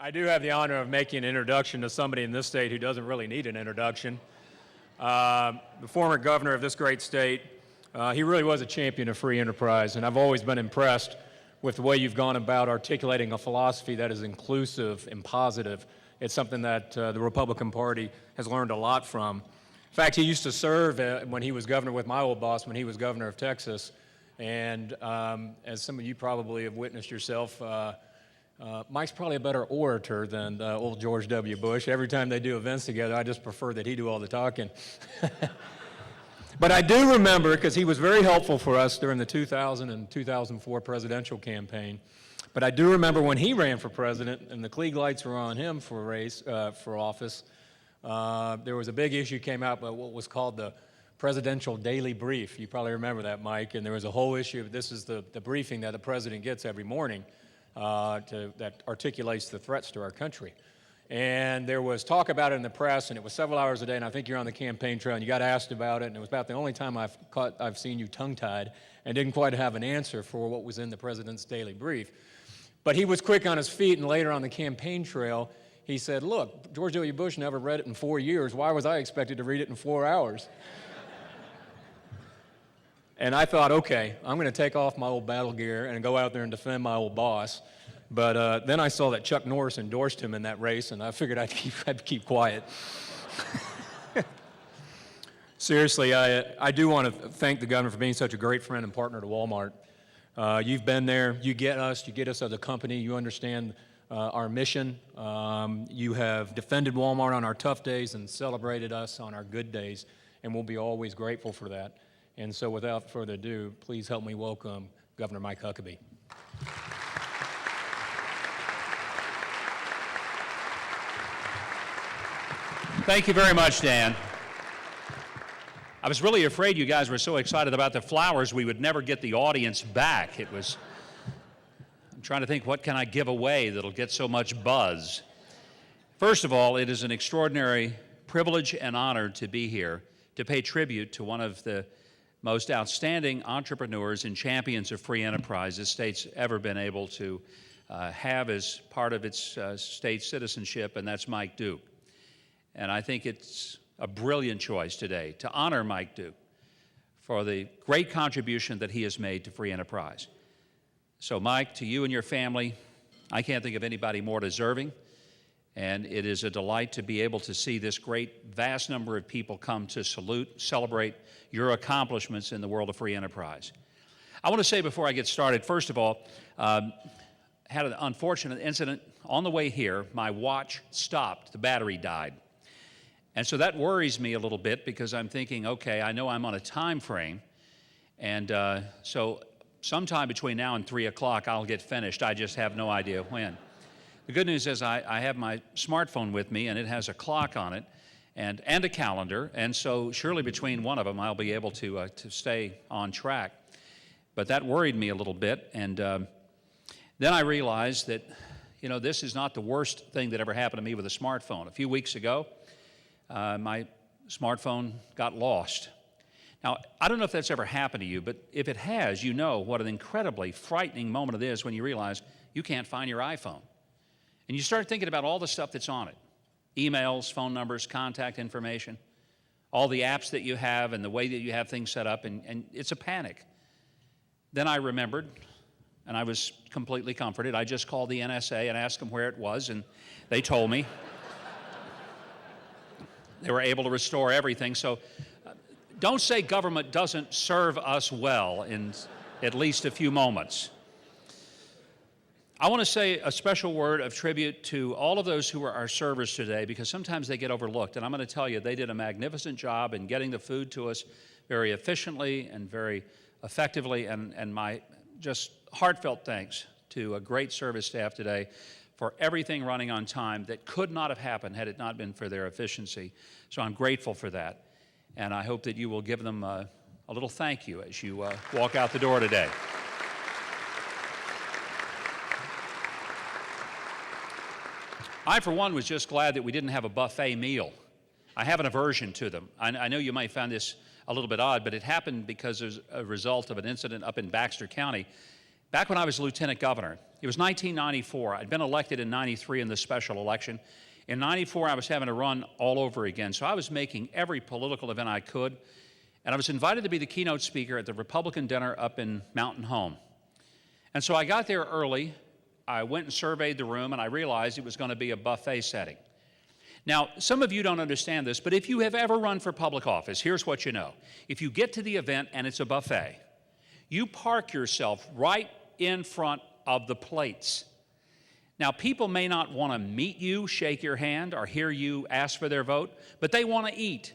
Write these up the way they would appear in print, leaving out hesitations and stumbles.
I do have the honor of making an introduction to somebody in this state who doesn't really need an introduction. The former governor of this great state, he really was a champion of free enterprise, and I've always been impressed with the way you've gone about articulating a philosophy that is inclusive and positive. It's something that the Republican Party has learned a lot from. In fact, he used to serve when he was governor with my old boss when he was governor of Texas, and as some of you probably have witnessed yourself, Mike's probably a better orator than old George W. Bush. Every time they do events together, I just prefer that he do all the talking. But I do remember, because he was very helpful for us during the 2000 and 2004 presidential campaign, but I do remember when he ran for president and the Klieg lights were on him for office, there was a big issue came out about what was called the Presidential Daily Brief. You probably remember that, Mike, and there was a whole issue. This is the briefing that the president gets every morning. That articulates the threats to our country. And there was talk about it in the press, and it was several hours a day, and I think you're on the campaign trail, and you got asked about it, and it was about the only time I've seen you tongue-tied and didn't quite have an answer for what was in the president's daily brief. But he was quick on his feet, and later on the campaign trail, he said, look, George W. Bush never read it in 4 years. Why was I expected to read it in 4 hours? And I thought, okay, I'm going to take off my old battle gear and go out there and defend my old boss. But then I saw that Chuck Norris endorsed him in that race, and I figured I'd keep quiet. Seriously, I do want to thank the governor for being such a great friend and partner to Walmart. You've been there. You get us as a company. You understand our mission. You have defended Walmart on our tough days and celebrated us on our good days, and we'll be always grateful for that. And so without further ado, please help me welcome Governor Mike Huckabee. Thank you very much, Dan. I was really afraid you guys were so excited about the flowers we would never get the audience back. I'm trying to think, what can I give away that'll get so much buzz? First of all, it is an extraordinary privilege and honor to be here to pay tribute to one of the most outstanding entrepreneurs and champions of free enterprise this state's ever been able to have as part of its state citizenship, and that's Mike Duke. And I think it's a brilliant choice today to honor Mike Duke for the great contribution that he has made to free enterprise. So Mike, to you and your family, I can't think of anybody more deserving, and it is a delight to be able to see this great, vast number of people come to salute, celebrate your accomplishments in the world of free enterprise. I want to say before I get started, first of all, had an unfortunate incident on the way here. My watch stopped, the battery died. And so that worries me a little bit because I'm thinking, okay, I know I'm on a time frame, and so sometime between now and 3 o'clock I'll get finished. I just have no idea when. The good news is I have my smartphone with me, and it has a clock on it and a calendar, and so surely between one of them I'll be able to stay on track. But that worried me a little bit, and then I realized that, you know, this is not the worst thing that ever happened to me with a smartphone. A few weeks ago, my smartphone got lost. Now, I don't know if that's ever happened to you, but if it has, you know what an incredibly frightening moment it is when you realize you can't find your iPhone. And you start thinking about all the stuff that's on it. Emails, phone numbers, contact information, all the apps that you have and the way that you have things set up, and it's a panic. Then I remembered, and I was completely comforted. I just called the NSA and asked them where it was, and they told me. They were able to restore everything. So don't say government doesn't serve us well in at least a few moments. I want to say a special word of tribute to all of those who are our servers today, because sometimes they get overlooked. And I'm going to tell you, they did a magnificent job in getting the food to us very efficiently and very effectively. And my just heartfelt thanks to a great service staff today for everything running on time that could not have happened had it not been for their efficiency. So I'm grateful for that. And I hope that you will give them a little thank you as you walk out the door today. I, for one, was just glad that we didn't have a buffet meal. I have an aversion to them. I know you might find this a little bit odd, but it happened because as a result of an incident up in Baxter County back when I was lieutenant governor. It was 1994. I'd been elected in 93 in the special election. In 94, I was having to run all over again, so I was making every political event I could, and I was invited to be the keynote speaker at the Republican dinner up in Mountain Home. And so I got there early. I went and surveyed the room, and I realized it was going to be a buffet setting. Now, some of you don't understand this, but if you have ever run for public office, here's what you know. If you get to the event and it's a buffet, you park yourself right in front of the plates. Now, people may not want to meet you, shake your hand, or hear you ask for their vote, but they want to eat.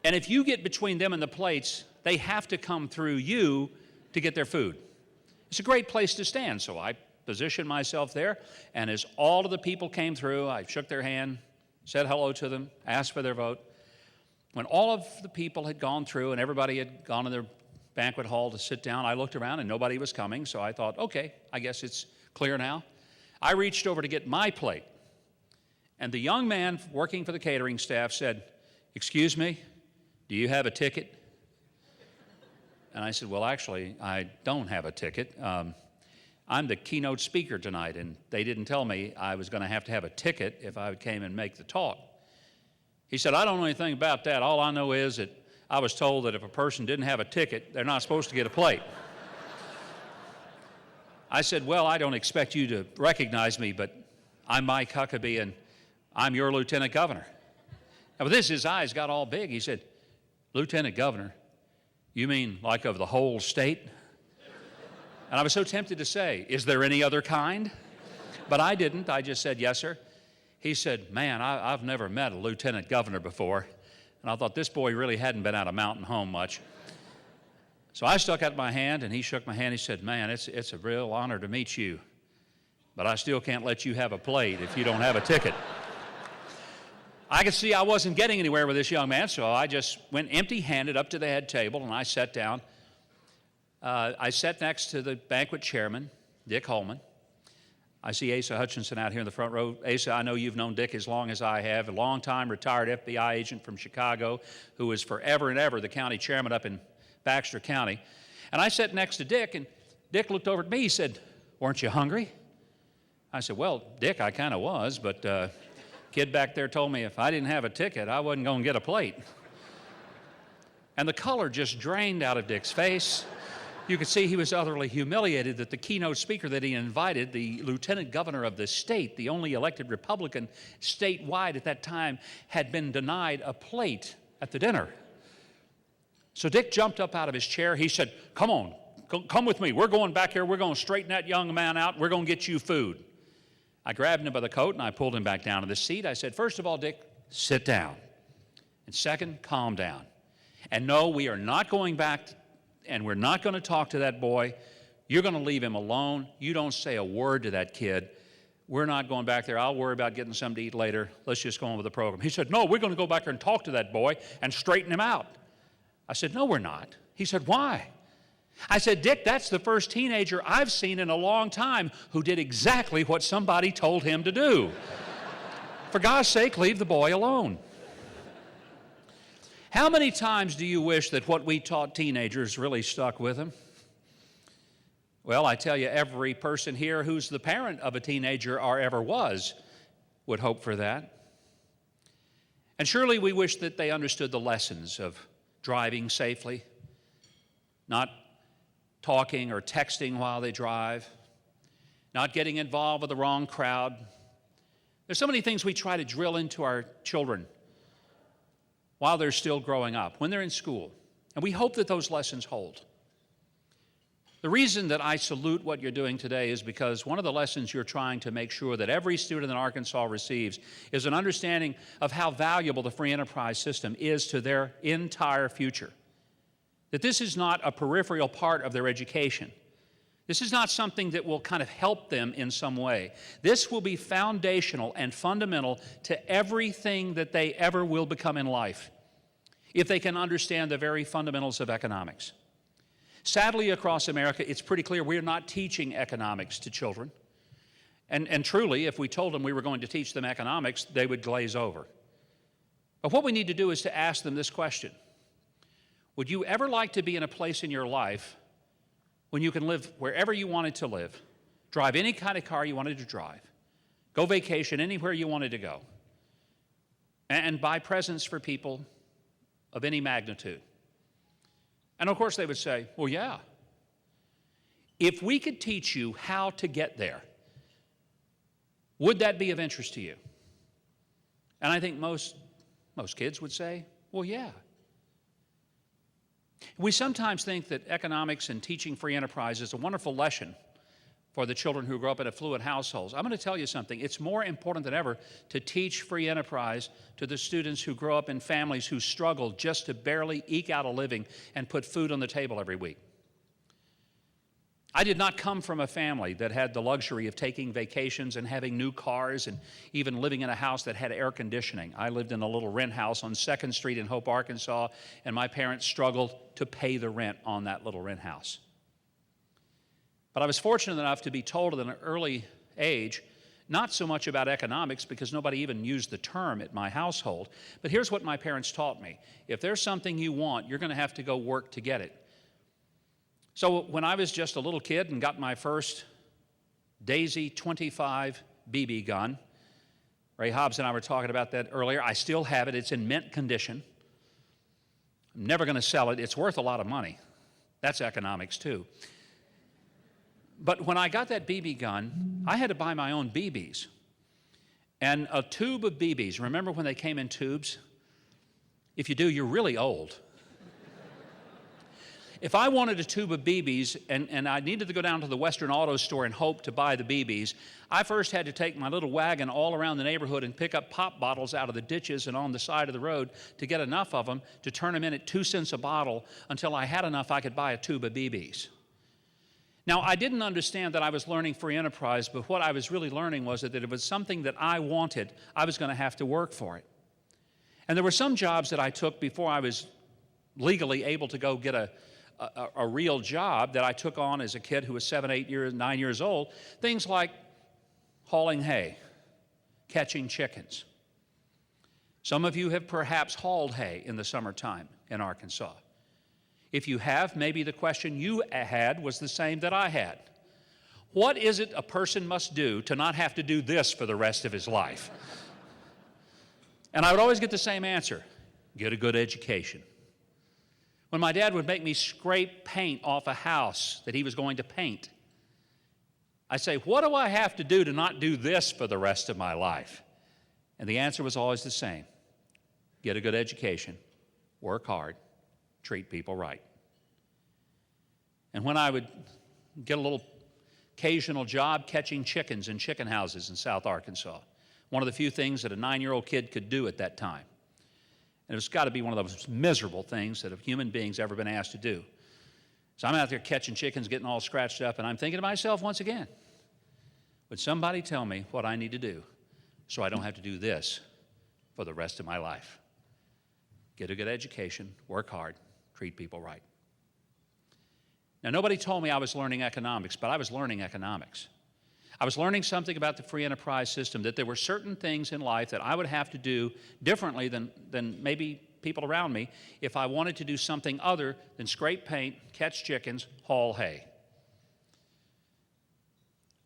And if you get between them and the plates, they have to come through you to get their food. It's a great place to stand, so I positioned myself there, and as all of the people came through, I shook their hand, said hello to them, asked for their vote. When all of the people had gone through and everybody had gone in their banquet hall to sit down, I looked around and nobody was coming, so I thought, okay, I guess it's clear now. I reached over to get my plate, and the young man working for the catering staff said, "Excuse me, do you have a ticket?" And I said, "Well, actually, I don't have a ticket. I'm the keynote speaker tonight, and they didn't tell me I was going to have a ticket if I came and make the talk." He said, "I don't know anything about that. All I know is that I was told that if a person didn't have a ticket, they're not supposed to get a plate." I said, "Well, I don't expect you to recognize me, but I'm Mike Huckabee, and I'm your lieutenant governor." Now, with this, his eyes got all big. He said, "Lieutenant governor? You mean like of the whole state?" And I was so tempted to say, "Is there any other kind?" But I didn't. I just said, "Yes, sir." He said, "Man, I've never met a lieutenant governor before." And I thought this boy really hadn't been out of Mountain Home much. So I stuck out my hand, and he shook my hand. He said, "Man, it's a real honor to meet you, but I still can't let you have a plate if you don't have a ticket." I could see I wasn't getting anywhere with this young man, so I just went empty-handed up to the head table, and I sat down. I sat next to the banquet chairman, Dick Holman. I see Asa Hutchinson out here in the front row. Asa, I know you've known Dick as long as I have, a long-time retired FBI agent from Chicago who was forever and ever the county chairman up in Baxter County. And I sat next to Dick, and Dick looked over at me. He said, "Weren't you hungry?" I said, "Well, Dick, I kind of was, but kid back there told me if I didn't have a ticket, I wasn't going to get a plate." And the color just drained out of Dick's face. You could see he was utterly humiliated that the keynote speaker that he invited, the lieutenant governor of the state, the only elected Republican statewide at that time, had been denied a plate at the dinner. So Dick jumped up out of his chair. He said, "Come on, come with me. We're going back here. We're going to straighten that young man out. We're going to get you food." I grabbed him by the coat and I pulled him back down to the seat. I said, "First of all, Dick, sit down. And second, calm down. And no, we are not going back and we're not going to talk to that boy. You're going to leave him alone. You don't say a word to that kid. We're not going back there. I'll worry about getting something to eat later. Let's just go on with the program." He said, "No, we're going to go back there and talk to that boy and straighten him out." I said, "No, we're not." He said, "Why?" I said, "Dick, that's the first teenager I've seen in a long time who did exactly what somebody told him to do. For God's sake, leave the boy alone." How many times do you wish that what we taught teenagers really stuck with them? Well, I tell you, every person here who's the parent of a teenager or ever was would hope for that. And surely we wish that they understood the lessons of driving safely, not talking or texting while they drive, not getting involved with the wrong crowd. There's so many things we try to drill into our children while they're still growing up, when they're in school, and we hope that those lessons hold. The reason that I salute what you're doing today is because one of the lessons you're trying to make sure that every student in Arkansas receives is an understanding of how valuable the free enterprise system is to their entire future. That this is not a peripheral part of their education. This is not something that will kind of help them in some way. This will be foundational and fundamental to everything that they ever will become in life, if they can understand the very fundamentals of economics. Sadly, across America, it's pretty clear we're not teaching economics to children. And truly, if we told them we were going to teach them economics, they would glaze over. But what we need to do is to ask them this question: would you ever like to be in a place in your life when you can live wherever you wanted to live, drive any kind of car you wanted to drive, go vacation anywhere you wanted to go, and buy presents for people of any magnitude. And of course they would say, well, yeah. If we could teach you how to get there, would that be of interest to you? And I think most kids would say, well, yeah. We sometimes think that economics and teaching free enterprise is a wonderful lesson for the children who grow up in affluent households. I'm going to tell you something. It's more important than ever to teach free enterprise to the students who grow up in families who struggle just to barely eke out a living and put food on the table every week. I did not come from a family that had the luxury of taking vacations and having new cars and even living in a house that had air conditioning. I lived in a little rent house on 2nd Street in Hope, Arkansas, and my parents struggled to pay the rent on that little rent house. But I was fortunate enough to be told at an early age, not so much about economics because nobody even used the term at my household, but here's what my parents taught me. If there's something you want, you're going to have to go work to get it. So when I was just a little kid and got my first Daisy 25 BB gun, Ray Hobbs and I were talking about that earlier. I still have it. It's in mint condition. I'm never going to sell it. It's worth a lot of money. That's economics too. But when I got that BB gun, I had to buy my own BBs. And a tube of BBs, remember when they came in tubes? If you do, you're really old. If I wanted a tube of BBs and I needed to go down to the Western Auto Store and hope to buy the BBs, I first had to take my little wagon all around the neighborhood and pick up pop bottles out of the ditches and on the side of the road to get enough of them to turn them in at 2 cents a bottle until I had enough I could buy a tube of BBs. Now, I didn't understand that I was learning free enterprise, but what I was really learning was that if it was something that I wanted, I was going to have to work for it. And there were some jobs that I took before I was legally able to go get a real job that I took on as a kid who was 9 years old, things like hauling hay, catching chickens. Some of you have perhaps hauled hay in the summertime in Arkansas. If you have, maybe the question you had was the same that I had. What is it a person must do to not have to do this for the rest of his life? And I would always get the same answer: get a good education. When my dad would make me scrape paint off a house that he was going to paint, I'd say, what do I have to do to not do this for the rest of my life? And the answer was always the same: get a good education, work hard, treat people right. And when I would get a little occasional job catching chickens in chicken houses in South Arkansas, one of the few things that a 9-year-old kid could do at that time. And it's got to be one of the most miserable things that a human being's ever been asked to do. So I'm out there catching chickens, getting all scratched up, and I'm thinking to myself once again, would somebody tell me what I need to do so I don't have to do this for the rest of my life? Get a good education, work hard, treat people right. Now, nobody told me I was learning economics, but I was learning economics. I was learning something about the free enterprise system, that there were certain things in life that I would have to do differently than maybe people around me if I wanted to do something other than scrape paint, catch chickens, haul hay.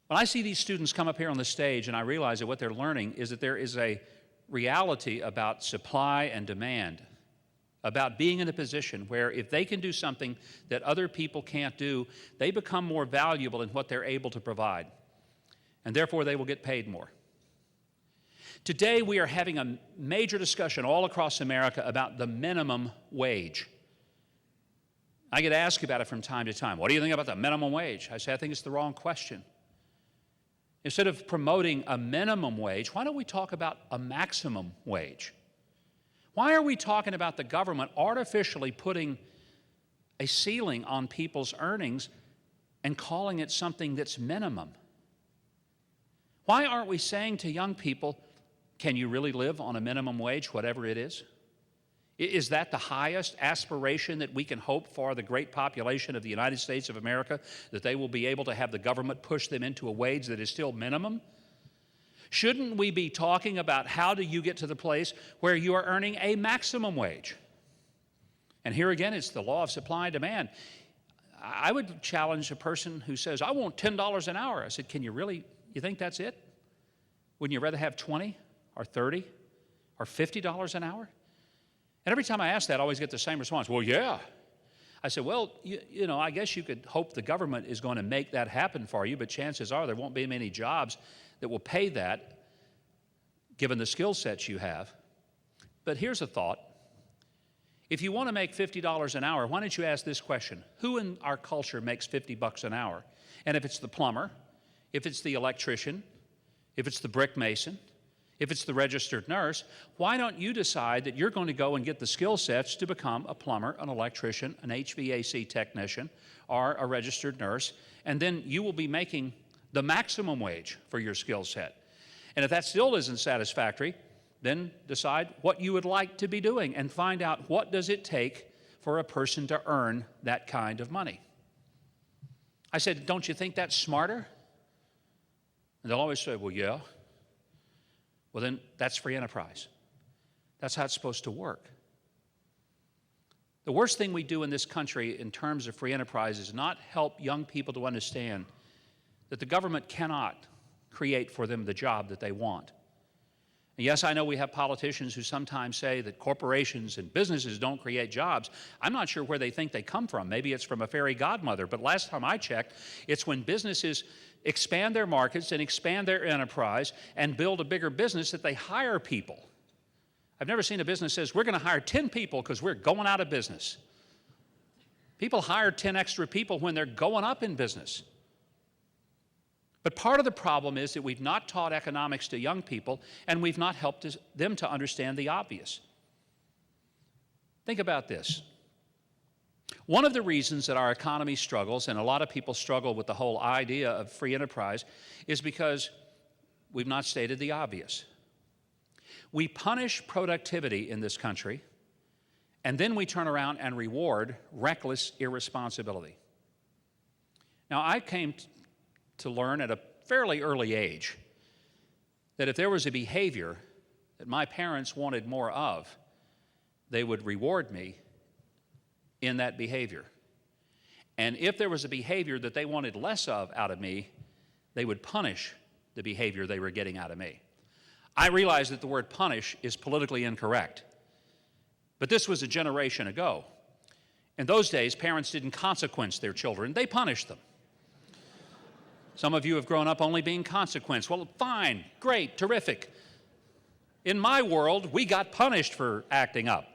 When I see these students come up here on the stage and I realize that what they're learning is that there is a reality about supply and demand, about being in a position where if they can do something that other people can't do, they become more valuable in what they're able to provide. And therefore they will get paid more. Today we are having a major discussion all across America about the minimum wage. I get asked about it from time to time. What do you think about the minimum wage? I say, I think it's the wrong question. Instead of promoting a minimum wage, why don't we talk about a maximum wage? Why are we talking about the government artificially putting a ceiling on people's earnings and calling it something that's minimum? Why aren't we saying to young people, can you really live on a minimum wage, whatever it is? Is that the highest aspiration that we can hope for the great population of the United States of America, that they will be able to have the government push them into a wage that is still minimum? Shouldn't we be talking about how do you get to the place where you are earning a maximum wage? And here again, it's the law of supply and demand. I would challenge a person who says, I want $10 an hour. I said, you think that's it? Wouldn't you rather have 20 or 30 or $50 an hour? And every time I ask that, I always get the same response, well, yeah. I said, well, I guess you could hope the government is going to make that happen for you, but chances are there won't be many jobs that will pay that, given the skill sets you have. But here's a thought. If you want to make $50 an hour, why don't you ask this question? Who in our culture makes $50 an hour? And if it's the plumber, if it's the electrician, if it's the brick mason, if it's the registered nurse, why don't you decide that you're going to go and get the skill sets to become a plumber, an electrician, an HVAC technician, or a registered nurse, and then you will be making the maximum wage for your skill set. And if that still isn't satisfactory, then decide what you would like to be doing and find out what does it take for a person to earn that kind of money. I said, don't you think that's smarter? And they'll always say, well, yeah. Well, then that's free enterprise. That's how it's supposed to work. The worst thing we do in this country in terms of free enterprise is not help young people to understand that the government cannot create for them the job that they want. And yes, I know we have politicians who sometimes say that corporations and businesses don't create jobs. I'm not sure where they think they come from. Maybe it's from a fairy godmother, but last time I checked, it's when businesses expand their markets and expand their enterprise and build a bigger business that they hire people. I've never seen a business that says, we're going to hire 10 people because we're going out of business. People hire 10 extra people when they're going up in business. But part of the problem is that we've not taught economics to young people, and we've not helped them to understand the obvious. Think about this. One of the reasons that our economy struggles, and a lot of people struggle with the whole idea of free enterprise, is because we've not stated the obvious. We punish productivity in this country, and then we turn around and reward reckless irresponsibility. Now, I came to learn at a fairly early age that if there was a behavior that my parents wanted more of, they would reward me in that behavior. And if there was a behavior that they wanted less of out of me, they would punish the behavior they were getting out of me. I realize that the word punish is politically incorrect, but this was a generation ago. In those days, parents didn't consequence their children, they punished them. Some of you have grown up only being consequenced. Well, fine, great, terrific. In my world, we got punished for acting up.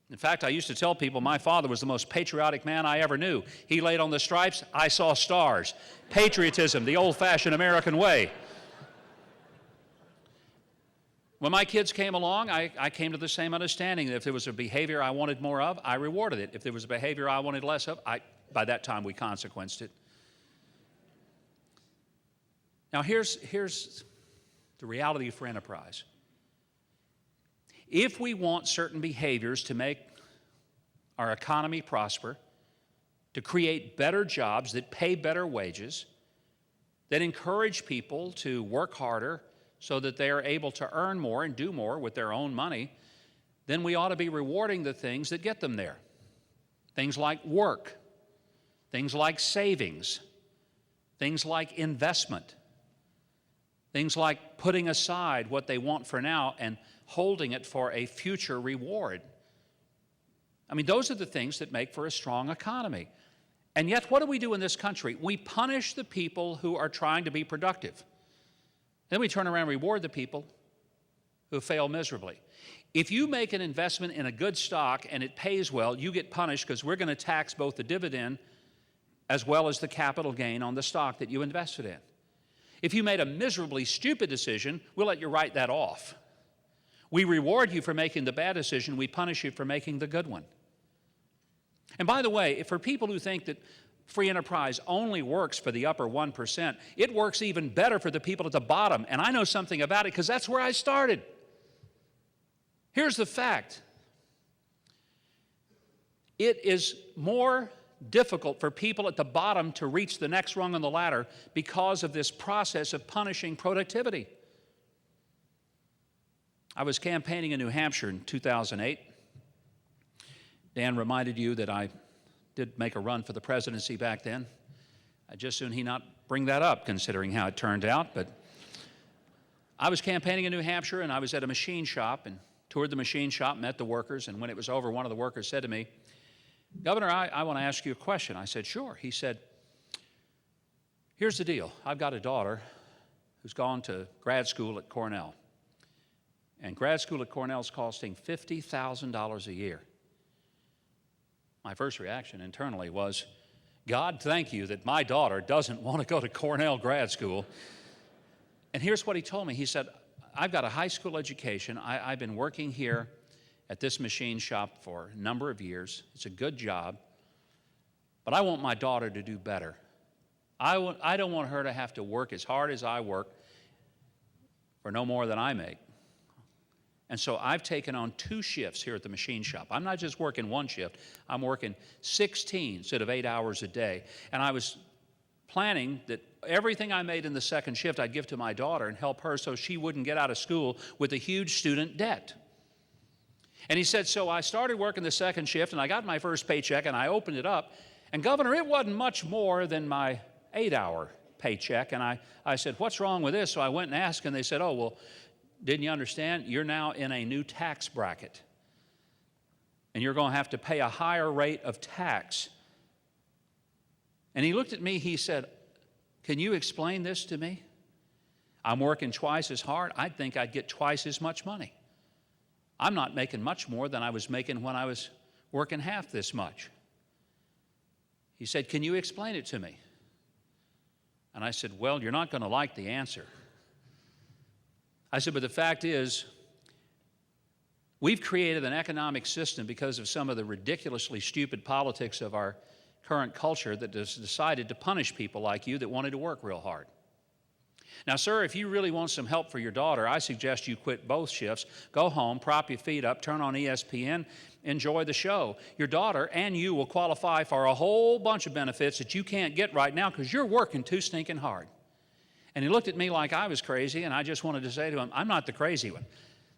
In fact, I used to tell people my father was the most patriotic man I ever knew. He laid on the stripes, I saw stars. Patriotism, the old-fashioned American way. When my kids came along, I came to the same understanding that if there was a behavior I wanted more of, I rewarded it. If there was a behavior I wanted less of, by that time we consequenced it. Now here's the reality of free enterprise. If we want certain behaviors to make our economy prosper, to create better jobs that pay better wages, that encourage people to work harder so that they are able to earn more and do more with their own money, then we ought to be rewarding the things that get them there. Things like work, things like savings, things like investment, things like putting aside what they want for now and holding it for a future reward. I mean, those are the things that make for a strong economy. And yet, what do we do in this country? We punish the people who are trying to be productive. Then we turn around and reward the people who fail miserably. If you make an investment in a good stock and it pays well, you get punished because we're going to tax both the dividend as well as the capital gain on the stock that you invested in. If you made a miserably stupid decision, we'll let you write that off. We reward you for making the bad decision, we punish you for making the good one. And by the way, for people who think that free enterprise only works for the upper 1%, it works even better for the people at the bottom, and I know something about it because that's where I started. Here's the fact. It is more difficult for people at the bottom to reach the next rung on the ladder because of this process of punishing productivity. I was campaigning in New Hampshire in 2008, Dan reminded you that I did make a run for the presidency back then. I'd just soon he not bring that up, considering how it turned out. But I was campaigning in New Hampshire, and I was at a machine shop and toured the machine shop, met the workers, and when it was over, one of the workers said to me, "Governor, I want to ask you a question." I said, "Sure." He said, "Here's the deal. I've got a daughter who's gone to grad school at Cornell. And grad school at Cornell is costing $50,000 a year." My first reaction internally was, God, thank you that my daughter doesn't want to go to Cornell grad school. And here's what he told me. He said, "I've got a high school education. I've been working here at this machine shop for a number of years. It's a good job. But I want my daughter to do better. I don't want her to have to work as hard as I work for no more than I make. And so I've taken on 2 shifts here at the machine shop. I'm not just working 1 shift. I'm working 16 instead of 8 hours a day. And I was planning that everything I made in the second shift I'd give to my daughter and help her so she wouldn't get out of school with a huge student debt." And he said, so I started working the second shift, and I got my first paycheck, and I opened it up. And Governor, it wasn't much more than my 8-hour paycheck. And I said, "What's wrong with this?" So I went and asked, and they said, "Oh, well, didn't you understand? You're now in a new tax bracket, and you're going to have to pay a higher rate of tax." And he looked at me, he said, "Can you explain this to me? I'm working twice as hard. I'd think I'd get twice as much money. I'm not making much more than I was making when I was working half this much." He said, "Can you explain it to me?" And I said, "Well, you're not going to like the answer." I said, "But the fact is, we've created an economic system because of some of the ridiculously stupid politics of our current culture that has decided to punish people like you that wanted to work real hard. Now, sir, if you really want some help for your daughter, I suggest you quit both shifts, go home, prop your feet up, turn on ESPN, enjoy the show. Your daughter and you will qualify for a whole bunch of benefits that you can't get right now because you're working too stinking hard." And he looked at me like I was crazy, and I just wanted to say to him, I'm not the crazy one.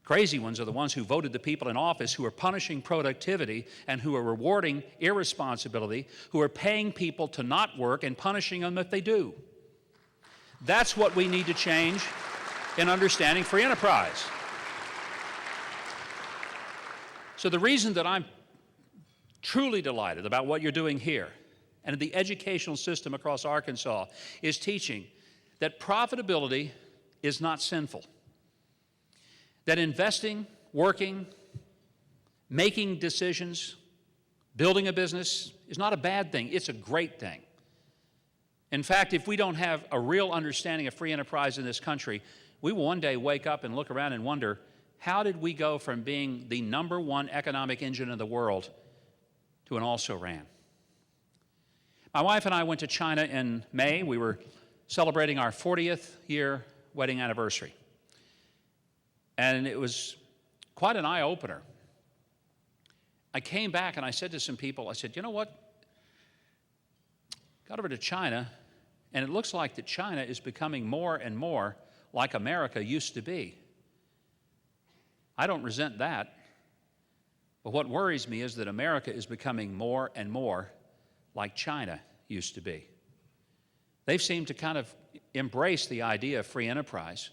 Crazy ones are the ones who voted the people in office who are punishing productivity and who are rewarding irresponsibility, who are paying people to not work and punishing them if they do. That's what we need to change in understanding free enterprise. So the reason that I'm truly delighted about what you're doing here and the educational system across Arkansas is teaching that profitability is not sinful, that investing, working, making decisions, building a business is not a bad thing, it's a great thing. In fact, if we don't have a real understanding of free enterprise in this country, we will one day wake up and look around and wonder, how did we go from being the #1 economic engine in the world to an also-ran? My wife and I went to China in May. We were celebrating our 40th year wedding anniversary. And it was quite an eye-opener. I came back and I said to some people, I said, you know what? Got over to China, and it looks like that China is becoming more and more like America used to be. I don't resent that, but what worries me is that America is becoming more and more like China used to be. They've seemed to kind of embrace the idea of free enterprise.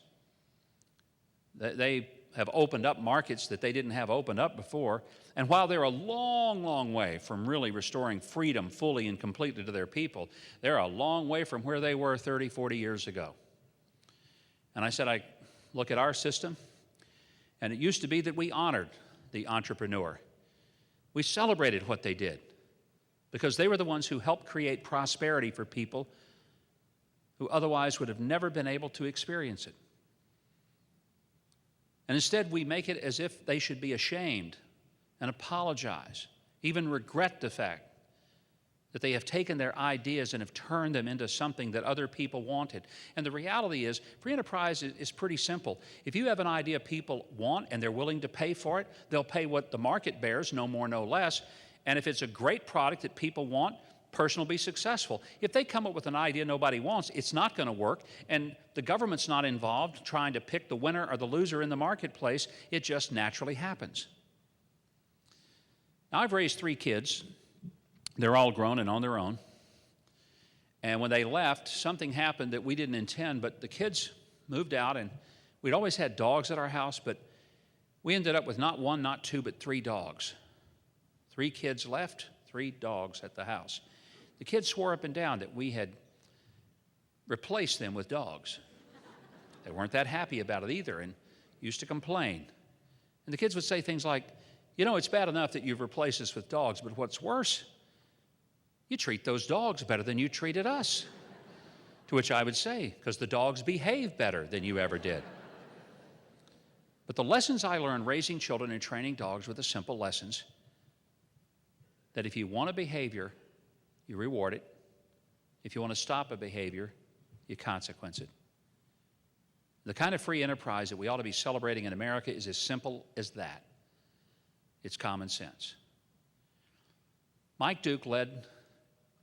They have opened up markets that they didn't have opened up before, and while they're a long, long way from really restoring freedom fully and completely to their people, they're a long way from where they were 30, 40 years ago. And I said, I look at our system, and it used to be that we honored the entrepreneur. We celebrated what they did because they were the ones who helped create prosperity for people who otherwise would have never been able to experience it. And instead, we make it as if they should be ashamed and apologize, even regret the fact that they have taken their ideas and have turned them into something that other people wanted. And the reality is, free enterprise is pretty simple. If you have an idea people want and they're willing to pay for it, they'll pay what the market bears, no more, no less. And if it's a great product that people want, person will be successful. If they come up with an idea nobody wants, it's not going to work, and the government's not involved trying to pick the winner or the loser in the marketplace. It just naturally happens. Now, I've raised 3 kids. They're all grown and on their own. And when they left, something happened that we didn't intend, but the kids moved out, and we'd always had dogs at our house, but we ended up with not 1, not 2, but 3 dogs. 3 kids left, 3 dogs at the house. The kids swore up and down that we had replaced them with dogs. They weren't that happy about it either and used to complain. And the kids would say things like, you know, it's bad enough that you've replaced us with dogs, but what's worse, you treat those dogs better than you treated us. To which I would say, because the dogs behave better than you ever did. But the lessons I learned raising children and training dogs were the simple lessons that if you want a behavior, you reward it. If you want to stop a behavior, you consequence it. The kind of free enterprise that we ought to be celebrating in America is as simple as that. It's common sense. Mike Duke led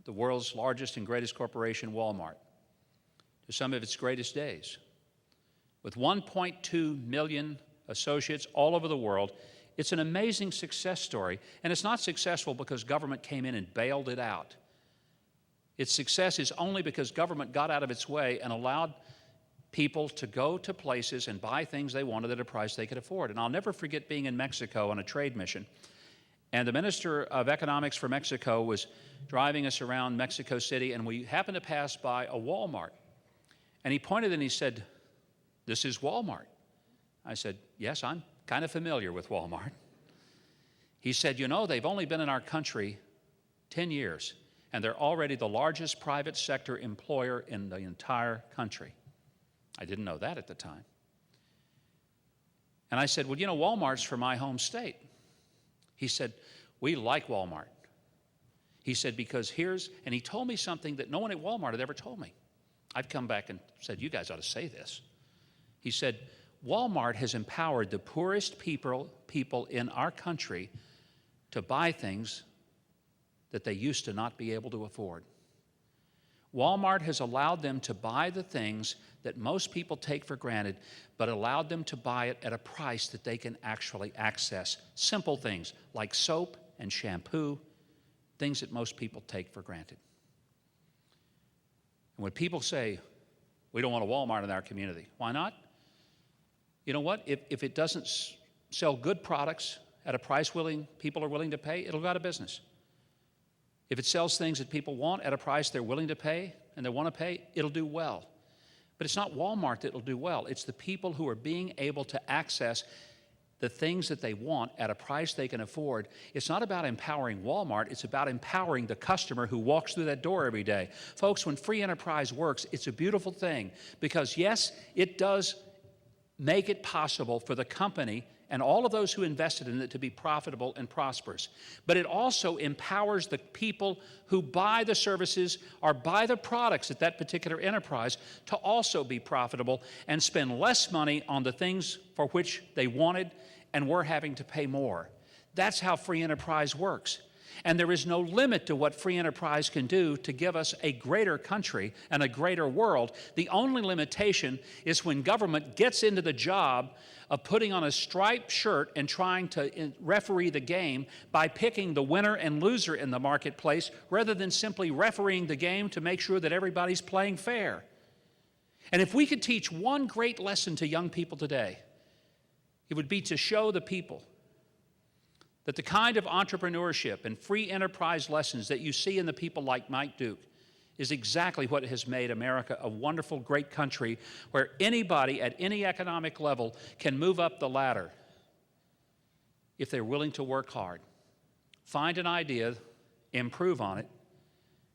the world's largest and greatest corporation, Walmart, to some of its greatest days. With 1.2 million associates all over the world, it's an amazing success story, and it's not successful because government came in and bailed it out. Its success is only because government got out of its way and allowed people to go to places and buy things they wanted at a price they could afford. And I'll never forget being in Mexico on a trade mission, and the Minister of Economics for Mexico was driving us around Mexico City, and we happened to pass by a Walmart. And he pointed and he said, "This is Walmart." I said, "Yes, I'm kind of familiar with Walmart." He said, "You know, they've only been in our country 10 years, and they're already the largest private sector employer in the entire country." I didn't know that at the time. And I said, "Well, you know, Walmart's from my home state." He said, "We like Walmart." He said, "Because here's," and he told me something that no one at Walmart had ever told me. I've come back and said, "You guys ought to say this." He said, "Walmart has empowered the poorest people in our country to buy things that they used to not be able to afford. Walmart has allowed them to buy the things that most people take for granted, but allowed them to buy it at a price that they can actually access. Simple things like soap and shampoo, things that most people take for granted." And when people say, "We don't want a Walmart in our community," why not? You know what? If it doesn't sell good products at a price people are willing to pay, it'll go out of business. If it sells things that people want at a price they're willing to pay and they want to pay, it'll do well. But it's not Walmart that will do well. It's the people who are being able to access the things that they want at a price they can afford. It's not about empowering Walmart. It's about empowering the customer who walks through that door every day. Folks, when free enterprise works, it's a beautiful thing because, yes, it does make it possible for the company and all of those who invested in it to be profitable and prosperous. But it also empowers the people who buy the services or buy the products at that particular enterprise to also be profitable and spend less money on the things for which they wanted and were having to pay more. That's how free enterprise works. And there is no limit to what free enterprise can do to give us a greater country and a greater world. The only limitation is when government gets into the job of putting on a striped shirt and trying to referee the game by picking the winner and loser in the marketplace rather than simply refereeing the game to make sure that everybody's playing fair. And if we could teach one great lesson to young people today, it would be to show the people that the kind of entrepreneurship and free enterprise lessons that you see in the people like Mike Duke is exactly what has made America a wonderful, great country where anybody at any economic level can move up the ladder if they're willing to work hard, find an idea, improve on it,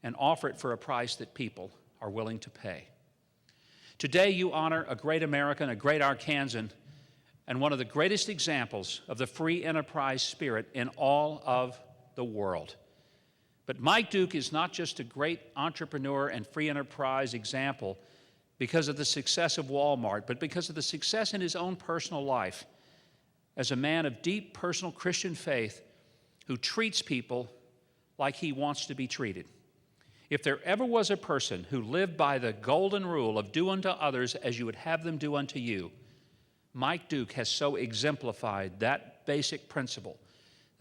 and offer it for a price that people are willing to pay. Today, you honor a great American, a great Arkansan, and one of the greatest examples of the free enterprise spirit in all of the world. But Mike Duke is not just a great entrepreneur and free enterprise example because of the success of Walmart, but because of the success in his own personal life as a man of deep personal Christian faith who treats people like he wants to be treated. If there ever was a person who lived by the golden rule of do unto others as you would have them do unto you, Mike Duke has so exemplified that basic principle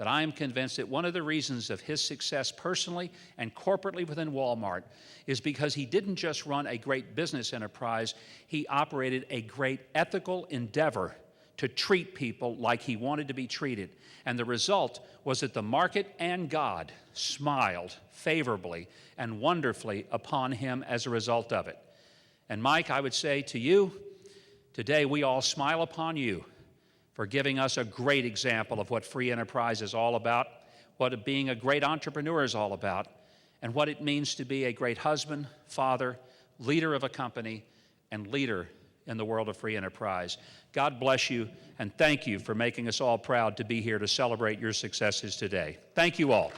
that I am convinced that one of the reasons of his success personally and corporately within Walmart is because he didn't just run a great business enterprise, he operated a great ethical endeavor to treat people like he wanted to be treated. And the result was that the market and God smiled favorably and wonderfully upon him as a result of it. And Mike, I would say to you, today we all smile upon you for giving us a great example of what free enterprise is all about, what being a great entrepreneur is all about, and what it means to be a great husband, father, leader of a company, and leader in the world of free enterprise. God bless you, and thank you for making us all proud to be here to celebrate your successes today. Thank you all.